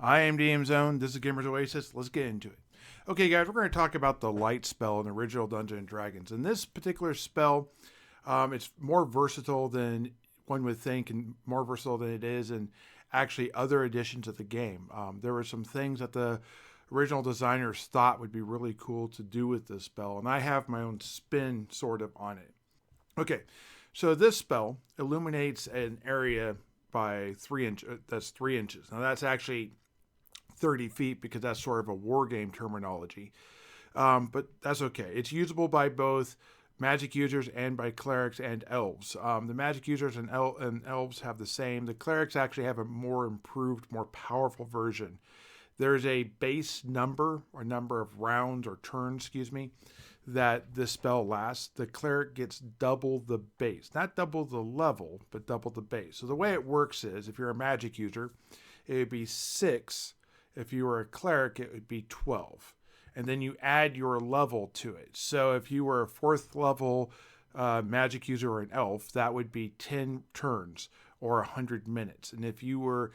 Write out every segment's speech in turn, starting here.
I am DM Zone. This is Gamers Oasis. Let's get into it. Okay, guys, we're going to talk about the light spell in the original Dungeons and Dragons. And this particular spell, it's more versatile than one would think, and more versatile than it is in actually other editions of the game. There were some things that the original designers thought would be really cool to do with this spell, and I have my own spin sort of on it. Okay, so this spell illuminates an area by 3 inches. That's 3 inches. Now that's actually 30 feet because that's sort of a war game terminology. But that's okay. It's usable by both magic users and by clerics and elves. The magic users and elves have the same. The clerics actually have a more improved, more powerful version. There's a base number or number of rounds or turns, that this spell lasts. The cleric gets double the base. Not double the level, but double the base. So the way it works is, if you're a magic user, it would be 6. If you were a cleric, it would be 12. And then you add your level to it. So if you were a 4th level magic user or an elf, that would be 10 turns or 100 minutes. And if you were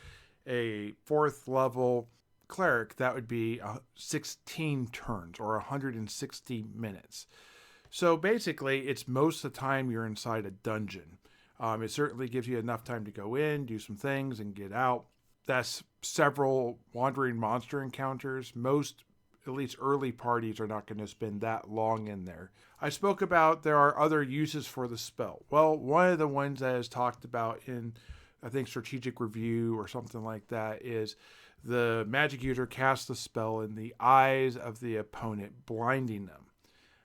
a 4th level cleric, that would be 16 turns or 160 minutes. So basically, it's most of the time you're inside a dungeon. It certainly gives you enough time to go in, do some things, and get out. That's several wandering monster encounters. Most, at least early parties, are not going to spend that long in there. I spoke about there are other uses for the spell. Well, one of the ones that is talked about in, I think, Strategic Review or something like that is the magic user casts the spell in the eyes of the opponent, blinding them.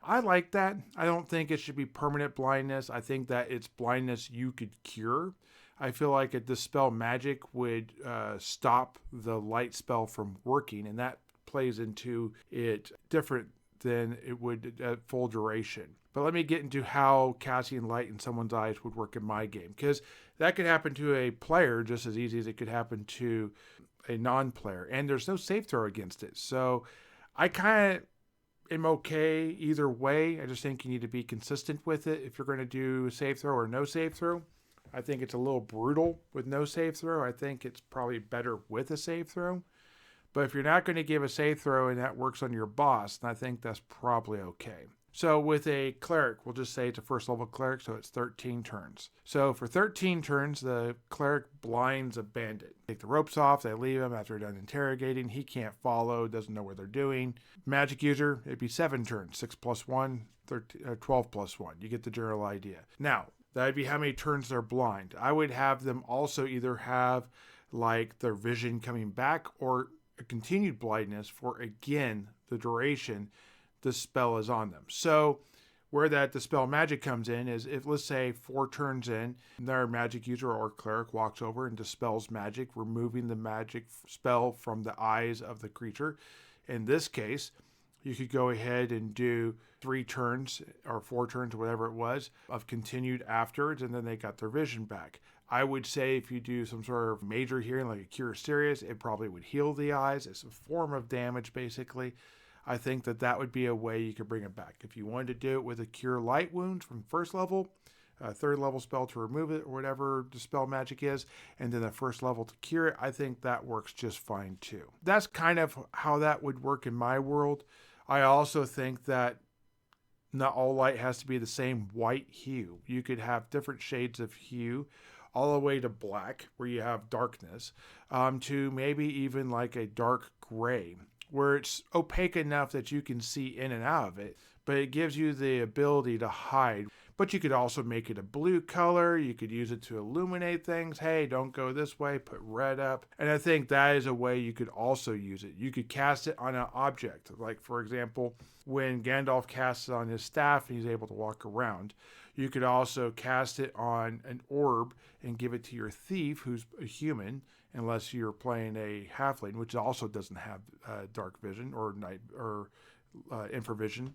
I like that. I don't think it should be permanent blindness. I think that it's blindness you could cure. I feel like a dispel magic would stop the light spell from working, and that plays into it different than it would at full duration. But let me get into how casting light in someone's eyes would work in my game, because that could happen to a player just as easy as it could happen to a non-player, and there's no save throw against it. So I kind of am okay either way. I just think you need to be consistent with it. If you're going to do save throw or no save throw, I think it's a little brutal with no save throw. I think it's probably better with a save throw. But if you're not going to give a save throw and that works on your boss, then I think that's probably okay. So with a cleric, we'll just say it's a 1st level cleric, so it's 13 turns. So for 13 turns, the cleric blinds a bandit. Take the ropes off, they leave him after they're done interrogating. He can't follow, doesn't know what they're doing. Magic user, it'd be 7 turns, 6 plus 1, 12 plus 1. You get the general idea. Now, that'd be how many turns they're blind. I would have them also either have like their vision coming back or a continued blindness for, again, the duration the spell is on them. So where that dispel magic comes in is if, let's say, 4 turns in, their magic user or cleric walks over and dispels magic, removing the magic spell from the eyes of the creature. In this case, you could go ahead and do 3 turns or 4 turns, whatever it was, of continued afterwards, and then they got their vision back. I would say if you do some sort of major healing, like a Cure Serious, it probably would heal the eyes. It's a form of damage, basically. I think that would be a way you could bring it back. If you wanted to do it with a Cure Light Wounds from 1st level, a 3rd level spell to remove it, or whatever dispel magic is, and then a 1st level to cure it, I think that works just fine too. That's kind of how that would work in my world. I also think that not all light has to be the same white hue. You could have different shades of hue, all the way to black, where you have darkness, to maybe even like a dark gray, where it's opaque enough that you can see in and out of it, but it gives you the ability to hide. But you could also make it a blue color. You could use it to illuminate things. Hey, don't go this way, put red up. And I think that is a way you could also use it. You could cast it on an object. Like, for example, when Gandalf casts it on his staff, he's able to walk around. You could also cast it on an orb and give it to your thief, who's a human, unless you're playing a halfling, which also doesn't have dark vision or night or infravision.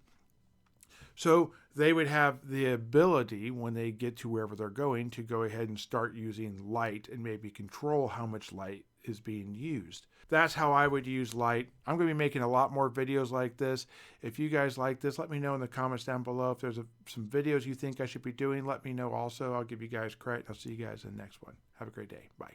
So they would have the ability, when they get to wherever they're going, to go ahead and start using light and maybe control how much light is being used. That's how I would use light. I'm going to be making a lot more videos like this. If you guys like this, let me know in the comments down below. If there's some videos you think I should be doing, let me know also. I'll give you guys credit. I'll see you guys in the next one. Have a great day. Bye.